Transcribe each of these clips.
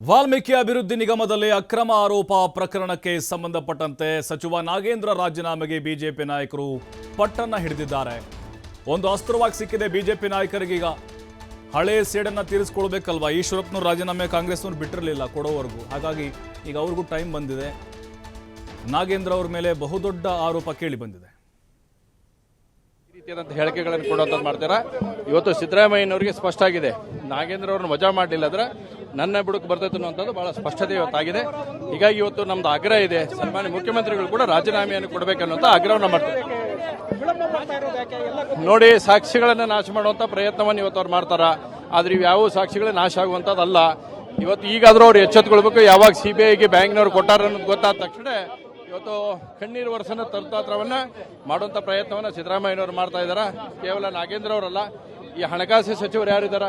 ವಾಲ್ಮೀಕಿ ಅಭಿವೃದ್ಧಿ ನಿಗಮದಲ್ಲಿ ಅಕ್ರಮ ಆರೋಪ ಪ್ರಕರಣಕ್ಕೆ ಸಂಬಂಧಪಟ್ಟಂತೆ ಸಚಿವ ನಾಗೇಂದ್ರ ರಾಜೀನಾಮೆಗೆ ಬಿಜೆಪಿ ನಾಯಕರು ಪಟ್ಟನ್ನ ಹಿಡಿದಿದ್ದಾರೆ. ಒಂದು ಅಸ್ತ್ರವಾಗಿ ಸಿಕ್ಕಿದೆ ಬಿಜೆಪಿ ನಾಯಕರಿಗೀಗ. ಹಳೆ ಸೇಡನ್ನು ತೀರಿಸಿಕೊಳ್ಬೇಕಲ್ವಾ? ಈಶ್ವರಪ್ಪನವ್ರು ರಾಜೀನಾಮೆ ಕಾಂಗ್ರೆಸ್ನವ್ರು ಬಿಟ್ಟಿರಲಿಲ್ಲ ಕೊಡೋವರೆಗೂ. ಹಾಗಾಗಿ ಈಗ ಅವ್ರಿಗೂ ಟೈಮ್ ಬಂದಿದೆ. ನಾಗೇಂದ್ರ ಅವ್ರ ಮೇಲೆ ಬಹುದೊಡ್ಡ ಆರೋಪ ಕೇಳಿ ಬಂದಿದೆ. ಹೇಳಿಕೆಗಳನ್ನು ಕೊಡುವಂಥದ್ದು ಮಾಡ್ತಾರ. ಇವತ್ತು ಸಿದ್ದರಾಮಯ್ಯನವರಿಗೆ ಸ್ಪಷ್ಟ ಆಗಿದೆ, ನಾಗೇಂದ್ರ ಅವ್ರನ್ನ ವಜಾ ಮಾಡಲಿಲ್ಲ ಅಂದ್ರೆ ನನ್ನ ಬುಡಕ್ಕೆ ಬರ್ತೈತೆ ಅನ್ನುವಂಥದ್ದು ಬಹಳ ಸ್ಪಷ್ಟತೆ ಇವತ್ತಾಗಿದೆ. ಹೀಗಾಗಿ ಇವತ್ತು ನಮ್ದು ಆಗ್ರಹ ಇದೆ, ಸನ್ಮಾನ್ಯ ಮುಖ್ಯಮಂತ್ರಿಗಳು ಕೂಡ ರಾಜೀನಾಮೆಯನ್ನು ಕೊಡಬೇಕನ್ನುವಂಥ ಆಗ್ರಹವನ್ನು ಮಾಡ್ತಾರೆ. ನೋಡಿ, ಸಾಕ್ಷಿಗಳನ್ನ ನಾಶ ಮಾಡುವಂತ ಪ್ರಯತ್ನವನ್ನು ಇವತ್ತು ಅವ್ರು ಮಾಡ್ತಾರ. ಆದ್ರೆ ಇವು ಯಾವ ಸಾಕ್ಷಿಗಳೇ ನಾಶ ಆಗುವಂಥದ್ದಲ್ಲ. ಇವತ್ತು ಈಗಾದ್ರೂ ಅವ್ರು ಎಚ್ಚೆತ್ತುಕೊಳ್ಬೇಕು. ಯಾವಾಗ ಸಿಬಿಐಗೆ ಬ್ಯಾಂಕ್ನವ್ರು ಕೊಟ್ಟಾರ ಅನ್ನೋದು ಗೊತ್ತಾದ ತಕ್ಷಣ ಇವತ್ತು ಕಣ್ಣೀರು ವರ್ಷನ ತರ್ತಾತ್ರವನ್ನ ಮಾಡುವಂತ ಪ್ರಯತ್ನವನ್ನ ಸಿದ್ದರಾಮಯ್ಯನವರು ಮಾಡ್ತಾ ಇದಾರ. ಕೇವಲ ನಾಗೇಂದ್ರ ಅವರಲ್ಲ, ಈ ಹಣಕಾಸು ಸಚಿವರು ಯಾರಿದಾರ,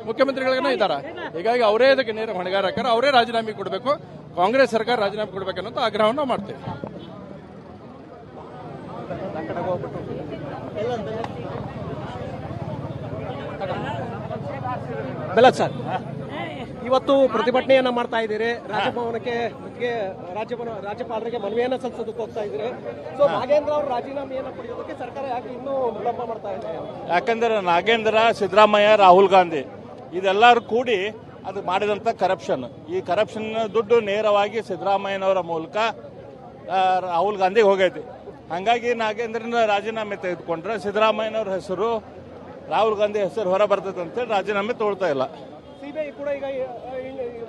ಮುಖ್ಯಮಂತ್ರಿಗಳಿಗೇನ ಇದ್ದಾರ. ಹೀಗಾಗಿ ಅವರೇ ಇದಕ್ಕೆ ನೇರ ಹೊಣೆಗಾರಕರ, ಅವರೇ ರಾಜೀನಾಮೆ ಕೊಡಬೇಕು, ಕಾಂಗ್ರೆಸ್ ಸರ್ಕಾರ ರಾಜೀನಾಮೆ ಕೊಡಬೇಕನ್ನೋ ಆಗ್ರಹವನ್ನು ಮಾಡ್ತೇವೆ. ಸರ್, ಇವತ್ತು ಪ್ರತಿಭಟನೆಯನ್ನ ಮಾಡ್ತಾ ಇದ್ದೀರಿ, ರಾಜಭವನಕ್ಕೆ ರಾಜ್ಯಪಾಲರಿಗೆ ಮನವಿಯನ್ನ ಸಲ್ಲಿಸೋದಕ್ಕೆ ಹೋಗ್ತಾ ಇದ್ದೀರಿ. ಸೊ ನಾಗೇಂದ್ರ ಅವರು ರಾಜೀನಾಮೆಯನ್ನ ಪಡೆಯೋದಕ್ಕೆ ಸರ್ಕಾರ ಯಾಕೆ ಇನ್ನೂ ವಿಳಂಬ ಮಾಡ್ತಾ ಇದೆ? ಯಾಕಂದ್ರೆ ನಾಗೇಂದ್ರ, ಸಿದ್ದರಾಮಯ್ಯ, ರಾಹುಲ್ ಗಾಂಧಿ ಇದೆಲ್ಲರೂ ಕೂಡಿ ಅದು ಮಾಡಿದಂತ ಕರಪ್ಷನ್. ಈ ಕರಪ್ಷನ್ ದುಡ್ಡು ನೇರವಾಗಿ ಸಿದ್ದರಾಮಯ್ಯನವರ ಮೂಲಕ ರಾಹುಲ್ ಗಾಂಧಿಗೆ ಹೋಗೈತಿ. ಹಾಗಾಗಿ ನಾಗೇಂದ್ರನ ರಾಜೀನಾಮೆ ತೆಗೆದುಕೊಂಡ್ರೆ ಸಿದ್ದರಾಮಯ್ಯನವ್ರ ಹೆಸರು, ರಾಹುಲ್ ಗಾಂಧಿ ಹೆಸರು ಹೊರ ಬರ್ತದೆ ಅಂತೇಳಿ ರಾಜೀನಾಮೆ ತಗೊಳ್ತಾ ಇಲ್ಲ. ಸಿಬಿಐ ಕೂಡ ಈಗ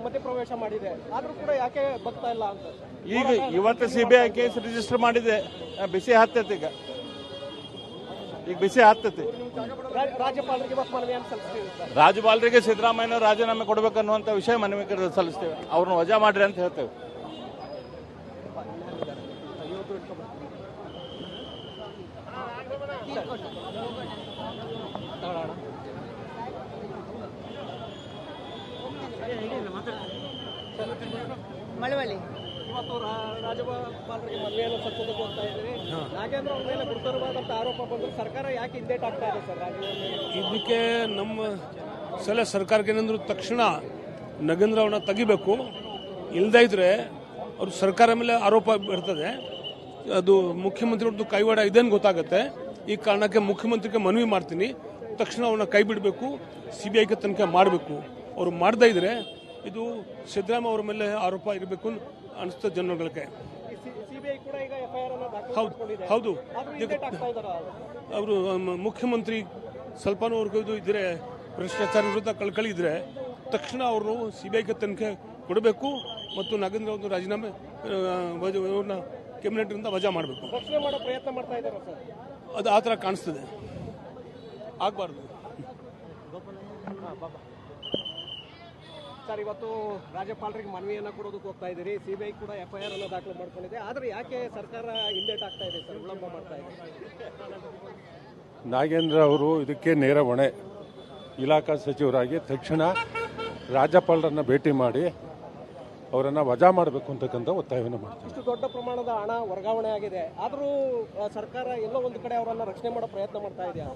ಮಧ್ಯಪ್ರವೇಶ ಮಾಡಿದೆ, ಆದ್ರೂ ಕೂಡ ಯಾಕೆ ಬರ್ತಾ ಇಲ್ಲ ಅಂತ ಈಗ ಇವತ್ತು ಸಿಬಿಐ ಕೇಸ್ ರಿಜಿಸ್ಟರ್ ಮಾಡಿದೆ. ಬಿಸಿ ಹತ್ತೈತಿ, ಈಗ ಬಿಸಿ ಹತ್ತೈತಿ. ರಾಜ್ಯಪಾಲರಿಗೆ ಮನವಿಯನ್ನು ಸಲ್ಲಿಸ್ತೀವಿ. ರಾಜ್ಯಪಾಲರಿಗೆ ಸಿದ್ದರಾಮಯ್ಯ ರಾಜೀನಾಮೆ ಕೊಡಬೇಕನ್ನುವಂತ ವಿಷಯ ಮನವಿ ಸಲ್ಲಿಸ್ತೇವೆ. ಅವ್ರನ್ನ ವಜಾ ಮಾಡ್ರಿ ಅಂತ ಹೇಳ್ತೇವೆ. ಮಳವಳ್ಳಿ ಇವತ್ತು ರಾಜ್ಯಪಾಲರಿಗೆ ಮನವಿಯನ್ನು ಸಲ್ಲಿಸೋದಕ್ಕೆ ಹೋಗ್ತಾ ಇದ್ದೀರಿ. ನಾಗೇಂದ್ರ ಅವ್ರ ಮೇಲೆ ಗುರುತರವಾದಂತ ಆರೋಪ ಬಂದು ಸರ್ಕಾರ ಯಾಕೆ ಹಿಂದೇಟ್ ಆಗ್ತಾ ಇದೆ ಸರ್? ಇದಕ್ಕೆ ನಮ್ಮ ಸಲ ಸರ್ಕಾರಕ್ಕೆ ಏನಂದ್ರು ತಕ್ಷಣ ನಾಗೇಂದ್ರ ಅವ್ರನ್ನ ತೆಗಿಬೇಕು. ಇಲ್ಲದೇ ಇದ್ರೆ ಅವ್ರ ಸರ್ಕಾರ ಮೇಲೆ ಆರೋಪ ಬರ್ತದೆ. ಅದು ಮುಖ್ಯಮಂತ್ರಿಯವ್ರದ್ದು ಕೈವಾಡ ಇದೇನು ಗೊತ್ತಾಗುತ್ತೆ. ಈ ಕಾರಣಕ್ಕೆ ಮುಖ್ಯಮಂತ್ರಿಗೆ ಮನವಿ ಮಾಡ್ತೀನಿ, ತಕ್ಷಣ ಅವ್ರನ್ನ ಕೈ ಬಿಡಬೇಕು, ಸಿಬಿಐಗೆ ತನಿಖೆ ಮಾಡಬೇಕು. ಅವ್ರು ಮಾಡದೇ ಇದ್ರೆ ಇದು ಸಿದ್ದರಾಮಯ್ಯ ಅವ್ರ ಮೇಲೆ ಆರೋಪ ಇರಬೇಕು ಅನಿಸ್ತದೆ ಜನಗಳಿಗೆ. ಹೌದು, ಅವರು ಮುಖ್ಯಮಂತ್ರಿ ಸ್ವಲ್ಪನೂ ಅವ್ರಿಗೂ ಇದ್ರೆ ಭ್ರಷ್ಟಾಚಾರ ವಿರುದ್ಧ ಕಳ್ಕಳಿ ಇದ್ರೆ ತಕ್ಷಣ ಅವರು ಸಿಬಿಐಗೆ ತನಿಖೆ ಕೊಡಬೇಕು ಮತ್ತು ನಾಗೇಂದ್ರ ಅವ್ರದ್ದು ರಾಜೀನಾಮೆ ಅವ್ರನ್ನ ಕ್ಯಾಬಿನೆಟ್ನಿಂದ ವಜಾ ಮಾಡಬೇಕು. ಅದು ಆ ಥರ ಕಾಣಿಸ್ತದೆ, ಆಗಬಾರ್ದು. ಸರ್, ಇವತ್ತು ರಾಜ್ಯಪಾಲರಿಗೆ ಮನವಿಯನ್ನ ಕೊಡೋದಕ್ಕೆ ಹೋಗ್ತಾ ಇದ್ದೀರಿ, ಸಿಬಿಐ ಕೂಡ ಎಫ್ಐಆರ್ ಅನ್ನು ದಾಖಲು ಮಾಡ್ಕೊಂಡಿದೆ. ಆದ್ರೆ ಯಾಕೆ ಸರ್ಕಾರ ಹಿಂದೇಟ್ ಆಗ್ತಾ ಇದೆ ಸರ್, ವಿಳಂಬ ಮಾಡ್ತಾ ಇದೆ? ನಾಗೇಂದ್ರ ಅವರು ಇದಕ್ಕೆ ನೇರ ಹೊಣೆ. ಇಲಾಖಾ ಸಚಿವರಾಗಿ ತಕ್ಷಣ ರಾಜ್ಯಪಾಲರನ್ನ ಭೇಟಿ ಮಾಡಿ ಅವರನ್ನ ವಜಾ ಮಾಡಬೇಕು ಅಂತಕ್ಕಂಥ ಒತ್ತಾಯವನ್ನು ಮಾಡ್ತಾರೆ. ಇಷ್ಟು ದೊಡ್ಡ ಪ್ರಮಾಣದ ಹಣ ವರ್ಗಾವಣೆ ಆಗಿದೆ, ಆದರೂ ಸರ್ಕಾರ ಎಲ್ಲೋ ಒಂದು ಕಡೆ ಅವರನ್ನ ರಕ್ಷಣೆ ಮಾಡೋ ಪ್ರಯತ್ನ ಮಾಡ್ತಾ ಇದೆಯಾ?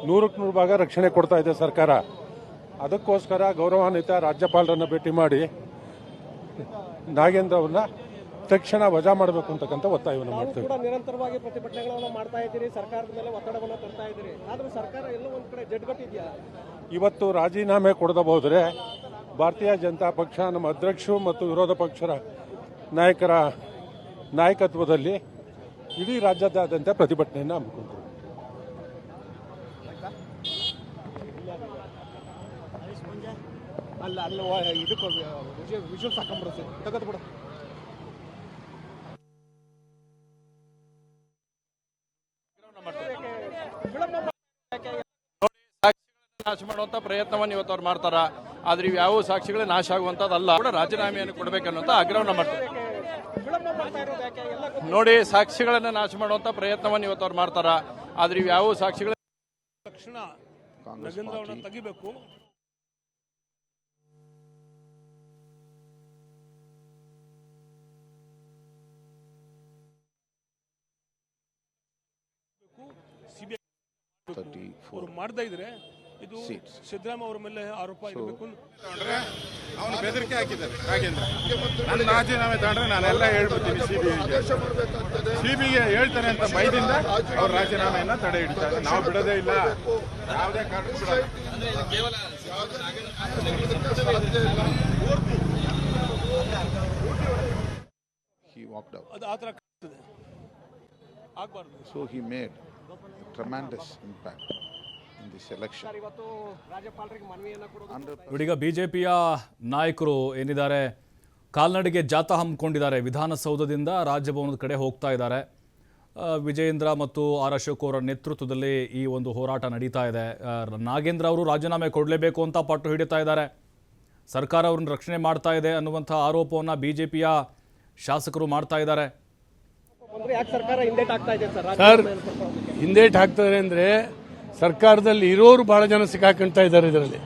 100ಕ್ಕೆ 100 ಭಾಗ ರಕ್ಷಣೆ ಕೊಡ್ತಾ ಇದೆ ಸರ್ಕಾರ. ಅದಕ್ಕೋಸ್ಕರ ಗೌರವಾನ್ವಿತ ರಾಜ್ಯಪಾಲರನ್ನ ಭೇಟಿ ಮಾಡಿ ನಾಗೇಂದ್ರ ಅವ್ರನ್ನ ತಕ್ಷಣ ವಜಾ ಮಾಡಬೇಕು ಅಂತಕ್ಕಂಥ ಒತ್ತಾಯವನ್ನು ಮಾಡ್ತೇವೆ. ನಿರಂತರವಾಗಿ ಪ್ರತಿಭಟನೆಗಳನ್ನು ಮಾಡ್ತಾ ಇದ್ದೀರಿ, ಸರ್ಕಾರದ ಮೇಲೆ ಒತ್ತಡವನ್ನು ತರ್ತಾ ಇದ್ದೀರಿ, ಆದ್ರೂ ಸರ್ಕಾರ ಎಲ್ಲೋ ಒಂದು ಕಡೆ ಜಡ್ಗಟ್ಟಿದೆಯಾ? ಇವತ್ತು ರಾಜೀನಾಮೆ ಕೊಡದ ಹೋದರೆ ಭಾರತೀಯ ಜನತಾ ಪಕ್ಷ, ನಮ್ಮ ಅಧ್ಯಕ್ಷರು ಮತ್ತು ವಿರೋಧ ಪಕ್ಷದ ನಾಯಕರ ನಾಯಕತ್ವದಲ್ಲಿ ಇಡೀ ರಾಜ್ಯಾದ್ಯಂತ ಪ್ರತಿಭಟನೆಯನ್ನು ಹಮ್ಮಿಕೊಂಡ್ರು. ಅಲ್ಲ ಇದಕ್ಕೆ ವಿಜುವಲ್ ಸಾಕೊಂಡ್ಬಿಡುತ್ತೆ, ತೆಗೆದು ಬಿಡು. ನಾಶ ಮಾಡುವಂತ ಪ್ರಯತ್ನವನ್ನು ಇವತ್ತು ಅವ್ರು ಮಾಡ್ತಾರ. ಆದ್ರೆ ಇವು ಯಾವ ಸಾಕ್ಷಿಗಳೇ ನಾಶ ಆಗುವಂತದ್ದಲ್ಲ. ಕೂಡ ರಾಜೀನಾಮೆಯನ್ನು ಕೊಡಬೇಕನ್ನುವಂತ ಆಗ್ರಹವನ್ನು ಮಾಡ್ತಾರೆ. ನೋಡಿ, ಸಾಕ್ಷಿಗಳನ್ನ ನಾಶ ಮಾಡುವಂತ ಪ್ರಯತ್ನವನ್ನು ಇವತ್ತು ಅವ್ರು ಮಾಡ್ತಾರ. ಆದ್ರೆ ಇವು ಯಾವ ಸಾಕ್ಷಿಗಳ ತಕ್ಷಣ ನಾಗೇಂದ್ರ ಅವ್ರನ್ನ ತೆಗಿಬೇಕು. ಸಿಬಿಐ ಅವ್ರು ಮಾಡದೇ ಇದ್ರೆ ಇದು ಸಿದ್ದರಾಮಯ್ಯ ಅವರ ಮೇಲೆ ಆರೋಪ ಇರಬೇಕು. ಅವನು ಬೆದರಿಕೆ ಹಾಕಿದ್ದಾರೆ ನಾಗೇಂದ್ರ. ನನ್ನ ರಾಜೀನಾಮೆ ತಗೊಂಡ್ರೆ ನಾನೆಲ್ಲ ಹೇಳ್ಬಿಡ್ತೀನಿ ಸಿಬಿಗೆ ಹೇಳ್ತಾನೆ ಅಂತ ಭಯದಿಂದ ಅವ್ರ ರಾಜೀನಾಮೆಯನ್ನ ತಡೆ ಹಿಡಿತಾರೆ. ನಾವು ಬಿಡೋದೇ ಇಲ್ಲ, ಯಾವುದೇ ಕಾರಣಕ್ಕೂ ಬಿಡಲ್ಲ. He walked out. ಅದು ಆ ಥರ ಕಾಣ್ತದೆ, ಆಗಬಾರ್ದು. So he made a tremendous impact in this election. Sir, ಇವತ್ತು ರಾಜ್ಯಪಾಲರಿಗೆ ಮನವಿಯನ್ನ ಕೊಡೋದು ಇವರೀಗ ಬಿಜೆಪಿಯ ನಾಯಕರು ಏನಿದ್ದಾರೆ ಕಾಲ್ನಡಿಗೆ ಜಾಥಾ ಹಮ್ಮಿಕೊಂಡಿದ್ದಾರೆ. ವಿಧಾನಸೌಧದಿಂದ ರಾಜಭವನದ ಕಡೆ ಹೋಗ್ತಾ ಇದ್ದಾರೆ. ವಿಜಯೇಂದ್ರ ಮತ್ತು ಆರ್ ಅಶೋಕ್ ಅವರ ನೇತೃತ್ವದಲ್ಲಿ ಈ ಒಂದು ಹೋರಾಟ ನಡೀತಾ ಇದೆ. ನಾಗೇಂದ್ರ ಅವರು ರಾಜೀನಾಮೆ ಕೊಡಲೇಬೇಕು ಅಂತ ಪಟ್ಟು ಹಿಡಿತಾ ಇದ್ದಾರೆ. ಸರ್ಕಾರ ಅವ್ರನ್ನ ರಕ್ಷಣೆ ಮಾಡ್ತಾ ಇದೆ ಅನ್ನುವಂಥ ಆರೋಪವನ್ನು ಬಿಜೆಪಿಯ ಶಾಸಕರು ಮಾಡ್ತಾ ಇದ್ದಾರೆ. ಯಾಕೆ ಸರ್ಕಾರ ಹಿಂದೇಟ್ ಆಗ್ತಾ ಇದೆ ಸರ್? ಸರ್, ಹಿಂದೇಟ್ ಹಾಕ್ತಾರೆ ಅಂದರೆ ಸರ್ಕಾರದಲ್ಲಿ ಇರೋರು ಭಾಳ ಜನ ಸಿಕ್ಕಾಕೊಂತ ಇದ್ದಾರೆ. ಇದರಲ್ಲಿ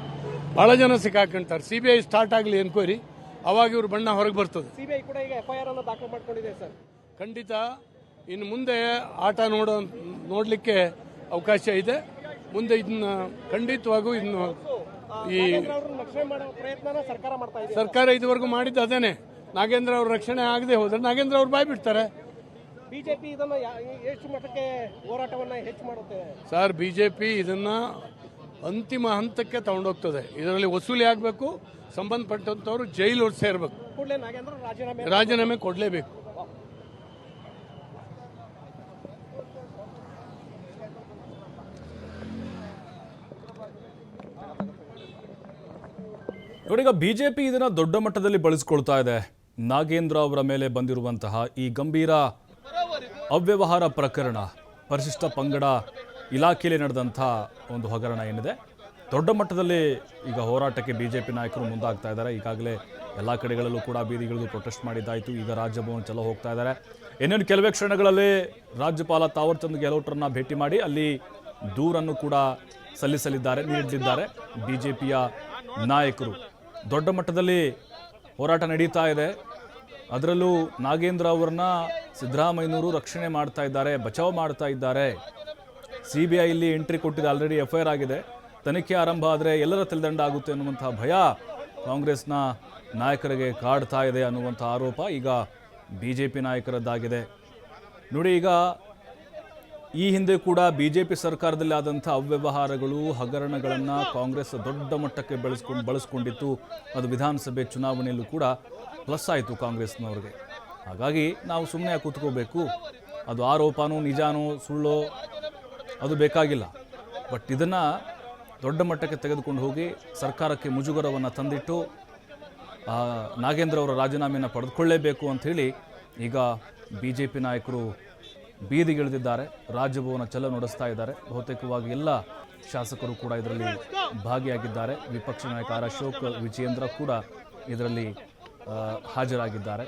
ಭಾಳ ಜನ ಸಿಕ್ಕಾಕೊಂತಾರೆ. CBI ಸ್ಟಾರ್ಟ್ ಆಗಲಿ ಎನ್ಕ್ವೈರಿ, ಅವಾಗ ಇವ್ರ ಬಣ್ಣ ಹೊರಗೆ ಬರ್ತದೆ. ಸಿಬಿಐ ಕೂಡ ಈಗ FIR ಅನ್ನು ದಾಖಲು ಮಾಡ್ಕೊಂಡಿದೆ ಸರ್. ಖಂಡಿತ ಇನ್ನು ಮುಂದೆ ಆಟ ನೋಡಲಿಕ್ಕೆ ಅವಕಾಶ ಇದೆ. ಮುಂದೆ ಇದನ್ನ ಖಂಡಿತವಾಗೂ ಇನ್ನು ಈ ರಕ್ಷಣೆ ಮಾಡೋ ಪ್ರಯತ್ನ ಸರ್ಕಾರ ಮಾಡ್ತಾ ಇದೆ. ಸರ್ಕಾರ ಇದುವರೆಗೂ ಮಾಡಿದ್ದು ಅದೇನೆ. ನಾಗೇಂದ್ರ ಅವ್ರ ರಕ್ಷಣೆ ಆಗದೆ ಹೋದ್ರೆ ನಾಗೇಂದ್ರ ಅವ್ರು ಬಾಯ್ ಬಿಡ್ತಾರೆ. ಬಿಜೆಪಿ ಇದನ್ನ ಎಷ್ಟು ಮಟ್ಟಕ್ಕೆ ಹೋರಾಟವನ್ನ ಹೆಚ್ಚು ಮಾಡುತ್ತೆ ಸರ್? ಬಿಜೆಪಿ ಇದನ್ನ ಅಂತಿಮ ಹಂತಕ್ಕೆ ತಗೊಂಡೋಗ್ತದೆ. ಇದರಲ್ಲಿ ವಸೂಲಿ ಆಗಬೇಕು, ಸಂಬಂಧಪಟ್ಟಂತವ್ರು ಜೈಲು ಸೇರ್ಬೇಕು, ಕೂಡಲೇ ನಾಗೇಂದ್ರ ರಾಜೀನಾಮೆ ಕೊಡಲೇಬೇಕು. ಇವರೀಗ ಬಿಜೆಪಿ ಇದನ್ನು ದೊಡ್ಡ ಮಟ್ಟದಲ್ಲಿ ಬಳಸಿಕೊಳ್ತಾ ಇದೆ. ನಾಗೇಂದ್ರ ಅವರ ಮೇಲೆ ಬಂದಿರುವಂತಹ ಈ ಗಂಭೀರ ಅವ್ಯವಹಾರ ಪ್ರಕರಣ, ಪರಿಶಿಷ್ಟ ಪಂಗಡ ಇಲಾಖೆಯಲ್ಲಿ ನಡೆದಂಥ ಒಂದು ಹಗರಣ ಏನಿದೆ, ದೊಡ್ಡ ಮಟ್ಟದಲ್ಲಿ ಈಗ ಹೋರಾಟಕ್ಕೆ ಬಿಜೆಪಿ ನಾಯಕರು ಮುಂದಾಗ್ತಾ ಇದ್ದಾರೆ. ಈಗಾಗಲೇ ಎಲ್ಲ ಕಡೆಗಳಲ್ಲೂ ಕೂಡ ಬೀದಿಗಳಿಗೂ ಪ್ರೊಟೆಸ್ಟ್ ಮಾಡಿದ್ದಾಯಿತು. ಈಗ ರಾಜಭವನ ಚಲೋ ಹೋಗ್ತಾ ಇದ್ದಾರೆ. ಇನ್ನೇನು ಕೆಲವೇ ಕ್ಷಣಗಳಲ್ಲಿ ರಾಜ್ಯಪಾಲ ತಾವರ್ ಚಂದ್ ಗೆಹ್ಲೋಟ್ರನ್ನ ಭೇಟಿ ಮಾಡಿ ಅಲ್ಲಿ ದೂರನ್ನು ಕೂಡ ನೀಡಲಿದ್ದಾರೆ ಬಿಜೆಪಿಯ ನಾಯಕರು. ದೊಡ್ಡ ಮಟ್ಟದಲ್ಲಿ ಹೋರಾಟ ನಡೀತಾ ಇದೆ. ಅದರಲ್ಲೂ ನಾಗೇಂದ್ರ ಅವರನ್ನ ಸಿದ್ದರಾಮಯ್ಯನವರು ರಕ್ಷಣೆ ಮಾಡ್ತಾ ಇದ್ದಾರೆ, ಬಚಾವ್ ಮಾಡ್ತಾ ಇದ್ದಾರೆ. CBI ಇಲ್ಲಿ ಎಂಟ್ರಿ ಕೊಟ್ಟಿದೆ, ಆಲ್ರೆಡಿ FIR ಆಗಿದೆ. ತನಿಖೆ ಆರಂಭ ಆದರೆ ಎಲ್ಲರ ತಲೆದಂಡ ಆಗುತ್ತೆ ಅನ್ನುವಂಥ ಭಯ ಕಾಂಗ್ರೆಸ್ನ ನಾಯಕರಿಗೆ ಕಾಡ್ತಾ ಇದೆ ಅನ್ನುವಂಥ ಆರೋಪ ಈಗ ಬಿಜೆಪಿ ನಾಯಕರದ್ದಾಗಿದೆ. ನೋಡಿ, ಈಗ ಈ ಹಿಂದೆ ಕೂಡ ಬಿಜೆಪಿ ಸರ್ಕಾರದಲ್ಲಿ ಆದಂಥ ಅವ್ಯವಹಾರಗಳು, ಹಗರಣಗಳನ್ನು ಕಾಂಗ್ರೆಸ್ ದೊಡ್ಡ ಮಟ್ಟಕ್ಕೆ ಬಳಸ್ಕೊಂಡಿತ್ತು. ಅದು ವಿಧಾನಸಭೆ ಚುನಾವಣೆಯಲ್ಲೂ ಕೂಡ ಪ್ಲಸ್ ಆಯಿತು ಕಾಂಗ್ರೆಸ್ನವ್ರಿಗೆ. ಹಾಗಾಗಿ ನಾವು ಸುಮ್ಮನೆ ಕೂತ್ಕೋಬೇಕು, ಅದು ಆರೋಪನೋ ನಿಜಾನೋ ಸುಳ್ಳೋ ಅದು ಬೇಕಾಗಿಲ್ಲ. ಬಟ್ ಇದನ್ನು ದೊಡ್ಡ ಮಟ್ಟಕ್ಕೆ ತೆಗೆದುಕೊಂಡು ಹೋಗಿ ಸರ್ಕಾರಕ್ಕೆ ಮುಜುಗರವನ್ನು ತಂದಿಟ್ಟು ನಾಗೇಂದ್ರ ಅವರ ರಾಜೀನಾಮೆಯನ್ನು ಪಡೆದುಕೊಳ್ಳೇಬೇಕು ಅಂಥೇಳಿ ಈಗ BJP ನಾಯಕರು ಬೀದಿಗಿಳಿದಿದ್ದಾರೆ. ರಾಜಭವನ ಚಲೋ ನಡೆಸ್ತಾ ಇದ್ದಾರೆ. ಬಹುತೇಕವಾಗಿ ಎಲ್ಲ ಶಾಸಕರು ಕೂಡ ಇದರಲ್ಲಿ ಭಾಗಿಯಾಗಿದ್ದಾರೆ. ವಿಪಕ್ಷ ನಾಯಕ ಆರ್ ಅಶೋಕ್, ವಿಜಯೇಂದ್ರ ಕೂಡ ಇದರಲ್ಲಿ ಹಾಜರಾಗಿದ್ದಾರೆ.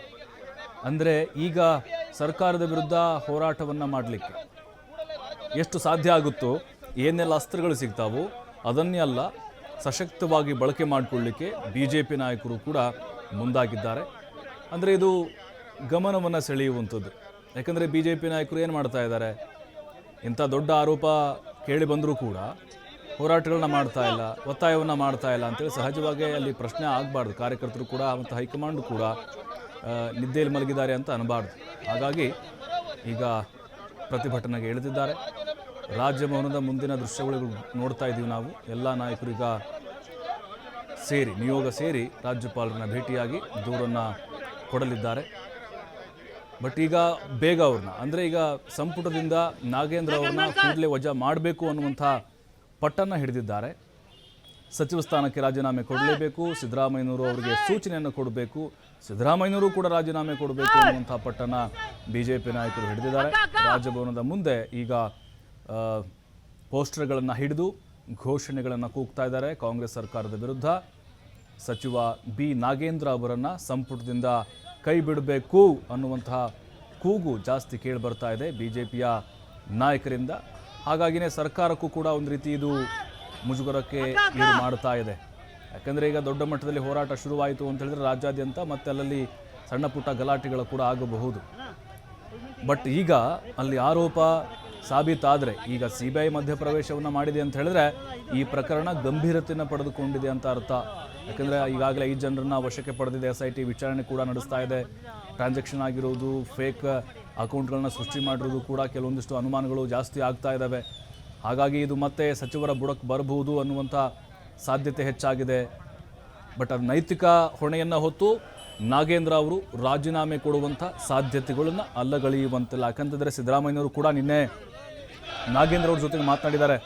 ಅಂದರೆ ಈಗ ಸರ್ಕಾರದ ವಿರುದ್ಧ ಹೋರಾಟವನ್ನು ಮಾಡಲಿಕ್ಕೆ ಎಷ್ಟು ಸಾಧ್ಯ ಆಗುತ್ತೋ, ಏನೆಲ್ಲ ಅಸ್ತ್ರಗಳು ಸಿಗ್ತಾವೋ ಅದನ್ನೆಲ್ಲ ಸಶಕ್ತವಾಗಿ ಬಳಕೆ ಮಾಡಿಕೊಳ್ಳಲಿಕ್ಕೆ BJP ನಾಯಕರು ಕೂಡ ಮುಂದಾಗಿದ್ದಾರೆ. ಅಂದರೆ ಇದು ಗಮನವನ್ನು ಸೆಳೆಯುವಂಥದ್ದು. ಯಾಕಂದರೆ BJP ನಾಯಕರು ಏನು ಮಾಡ್ತಾ ಇದ್ದಾರೆ, ಇಂಥ ದೊಡ್ಡ ಆರೋಪ ಕೇಳಿ ಬಂದರೂ ಕೂಡ ಹೋರಾಟಗಳನ್ನ ಮಾಡ್ತಾ ಇಲ್ಲ, ಒತ್ತಾಯವನ್ನು ಮಾಡ್ತಾ ಇಲ್ಲ ಅಂತೇಳಿ ಸಹಜವಾಗಿ ಅಲ್ಲಿ ಪ್ರಶ್ನೆ ಆಗಬಾರ್ದು. ಕಾರ್ಯಕರ್ತರು ಕೂಡ ಮತ್ತು ಹೈಕಮಾಂಡ್ ಕೂಡ ನಿದ್ದೆಯಲ್ಲಿ ಮಲಗಿದ್ದಾರೆ ಅಂತ ಅನ್ನಬಾರ್ದು. ಹಾಗಾಗಿ ಈಗ ಪ್ರತಿಭಟನೆಗೆ ಇಳಿದಿದ್ದಾರೆ. ರಾಜಭವನದ ಮುಂದಿನ ದೃಶ್ಯಗಳು ನೋಡ್ತಾ ಇದ್ದೀವಿ ನಾವು. ಎಲ್ಲ ನಾಯಕರು ಈಗ ನಿಯೋಗ ಸೇರಿ ರಾಜ್ಯಪಾಲರನ್ನ ಭೇಟಿಯಾಗಿ ದೂರನ್ನು ಕೊಡಲಿದ್ದಾರೆ. ಬಟ್ ಈಗ ಬೇಗ ಅವ್ರನ್ನ, ಅಂದರೆ ಈಗ ಸಂಪುಟದಿಂದ ನಾಗೇಂದ್ರ ಅವ್ರನ್ನ ಕೂಡಲೇ ವಜಾ ಮಾಡಬೇಕು ಅನ್ನುವಂಥ ಪಟ್ಟನ್ನು ಹಿಡಿದಿದ್ದಾರೆ. ಸಚಿವ ಸ್ಥಾನಕ್ಕೆ ರಾಜೀನಾಮೆ ಕೊಡಲೇಬೇಕು, ಸಿದ್ದರಾಮಯ್ಯನವರು ಅವರಿಗೆ ಸೂಚನೆಯನ್ನು ಕೊಡಬೇಕು, ಸಿದ್ದರಾಮಯ್ಯನವರು ಕೂಡ ರಾಜೀನಾಮೆ ಕೊಡಬೇಕು ಅನ್ನುವಂಥ ಪಟ್ಟನ್ನು BJP ನಾಯಕರು ಹಿಡಿದಿದ್ದಾರೆ. ರಾಜಭವನದ ಮುಂದೆ ಈಗ ಪೋಸ್ಟರ್ಗಳನ್ನು ಹಿಡಿದು ಘೋಷಣೆಗಳನ್ನು ಕೂಗ್ತಾ ಇದ್ದಾರೆ. ಕಾಂಗ್ರೆಸ್ ಸರ್ಕಾರದ ವಿರುದ್ಧ ಸಚಿವ B ನಾಗೇಂದ್ರ ಅವರನ್ನು ಸಂಪುಟದಿಂದ ಕೈ ಬಿಡಬೇಕು ಅನ್ನುವಂತಹ ಕೂಗು ಜಾಸ್ತಿ ಕೇಳಿಬರ್ತಾ ಇದೆ BJPಯ ನಾಯಕರಿಂದ. ಹಾಗಾಗಿನೇ ಸರ್ಕಾರಕ್ಕೂ ಕೂಡ ಒಂದು ರೀತಿ ಇದು ಮುಜುಗರಕ್ಕೆ ಈಡು ಮಾಡ್ತಾ ಇದೆ. ಯಾಕಂದರೆ ಈಗ ದೊಡ್ಡ ಮಟ್ಟದಲ್ಲಿ ಹೋರಾಟ ಶುರುವಾಯಿತು ಅಂತ ಹೇಳಿದ್ರೆ ರಾಜ್ಯಾದ್ಯಂತ ಮತ್ತೆ ಅಲ್ಲಲ್ಲಿ ಸಣ್ಣ ಪುಟ್ಟ ಗಲಾಟೆಗಳು ಕೂಡ ಆಗಬಹುದು. ಬಟ್ ಈಗ ಅಲ್ಲಿ ಆರೋಪ ಸಾಬೀತಾದರೆ, ಈಗ CBI ಮಧ್ಯಪ್ರವೇಶವನ್ನು ಮಾಡಿದೆ ಅಂತ ಹೇಳಿದ್ರೆ ಈ ಪ್ರಕರಣ ಗಂಭೀರತೆಯನ್ನು ಪಡೆದುಕೊಂಡಿದೆ ಅಂತ ಅರ್ಥ. ಯಾಕಂದರೆ ಈಗಾಗಲೇ 5 ಜನರನ್ನ ವಶಕ್ಕೆ ಪಡೆದಿದೆ SIT, ವಿಚಾರಣೆ ಕೂಡ ನಡೆಸ್ತಾ ಇದೆ. ಟ್ರಾನ್ಸಾಕ್ಷನ್ ಆಗಿರೋದು, ಫೇಕ್ ಅಕೌಂಟ್ಗಳನ್ನ ಸೃಷ್ಟಿ ಮಾಡಿರೋದು ಕೂಡ ಕೆಲವೊಂದಿಷ್ಟು ಅನುಮಾನಗಳು ಜಾಸ್ತಿ ಆಗ್ತಾ ಇದ್ದಾವೆ. ಹಾಗಾಗಿ ಇದು ಮತ್ತೆ ಸಚಿವರ ಬುಡಕ್ಕೆ ಬರಬಹುದು ಅನ್ನುವಂಥ ಸಾಧ್ಯತೆ ಹೆಚ್ಚಾಗಿದೆ. ಬಟ್ ಅದು ನೈತಿಕ ಹೊಣೆಯನ್ನು ಹೊತ್ತು ನಾಗೇಂದ್ರ ಅವರು ರಾಜೀನಾಮೆ ಕೊಡುವಂಥ ಸಾಧ್ಯತೆಗಳನ್ನು ಅಲ್ಲಗಳೆಯುವಂತಿಲ್ಲ. ಯಾಕಂತಂದರೆ ಸಿದ್ದರಾಮಯ್ಯನವರು ಕೂಡ ನಿನ್ನೆ ನಾಗೇಂದ್ರ ಅವ್ರ ಜೊತೆಗೆ ಮಾತನಾಡಿದ್ದಾರೆ.